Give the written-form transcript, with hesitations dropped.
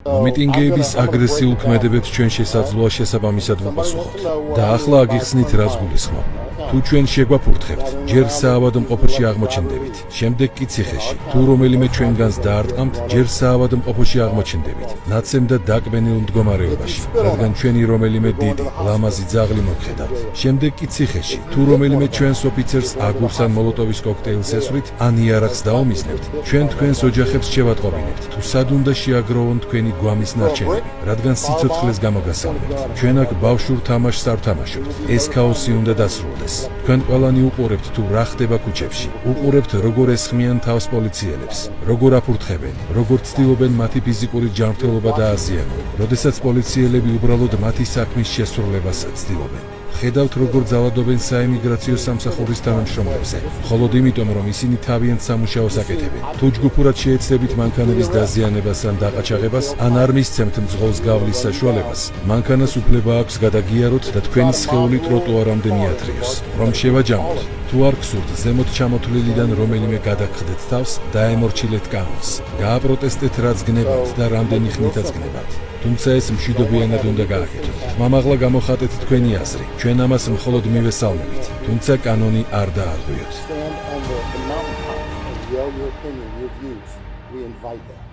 მიტინგეების აგრესიულ ქმედებებს ჩვენ შესაძლოა შესაბამისად ვუპასუხოთ. და ახლა აგიხსნით რას გულისხმობ. თუ ჩვენ შეგვაფურთხებთ, ჯერ საავადმყოფოში აღმოჩნდებით, შემდეგ კი ციხეში. თუ რომელიმე ჩვენგანს დაარტყამთ, ჯერ საავადმყოფოში აღმოჩნდებით, ნაცემ და დაკბენილ მდგომარეობაში, რადგან ჩვენი რომელიმე დიდი, ლამაზი ძაღლი მოგხედავთ. შემდეგ კი ციხეში. თუ რომელიმე ჩვენს ოფიცერს აგურს ან მოლოტოვის კოქტეილს ესვრით, ან იარაღს დაუმიზნებთ, ჩვენ თქვენს ოჯახებს შევატყობინებთ. თუ სად უნდა შეაგროვონ თქვენი გვამის ნარჩენები, რადგან სიცოცხლეს გამოგასალმებთ. ჩვენ აქ ბავშვურ თამაშს არ ვთამაშობთ. ეს ქაოსი უნდა დასრულდეს. თქვენ ყველანი უყურებთ თუ რა ხდება ქუჩებში. უყურებთ როგორ ესხმიან თავს პოლიციელებს, როგორ აფურთხებენ, როგორ ცდილობენ მათი ფიზიკური ჯანმრთელობა დააზიანონ, როდესაც პოლიციელები უბრალოდ მათი საქმის შესრულებას ცდილობენ. ხედავთ როგორ ძალადობენ საიმიგრაციო სამსახურის თანამშრომლებზე, მხოლოდ იმიტომ რომ ისინი თავიანთ სამუშაოს აკეთებენ. თუ ჯგუფურად შეეცდებით მანქანების დაზიანებას ან დაყაჩაღებას, ან არ მისცემთ მძღოლს გავლის საშუალებას, მანქანას უფლება აქვს გადაგიაროთ და თქვენი სხეული ტროტუარამდე მიათრიოს. რომ შევაჯამოთ, თუ არ გსურთ ზემოთ ჩამოთვლილიდან რომელიმე გადაგხდეთ თავს, დაემორჩილეთ კანონს. გააპროტესტეთ რაც გნებავთ და რამდენი ხნითაც გნებავთ. თუმცა ეს მშვიდობიანად უნდა გააკეთოთ. მამაღლა გამოხატეთ თქვენი აზრი. ჩვენ ამას მხოლოდ მივესალმებით, თუმცა კანონი არ დაარღვიოთ. Stand on the mountaintop and yell your opinion, your views. We invite that.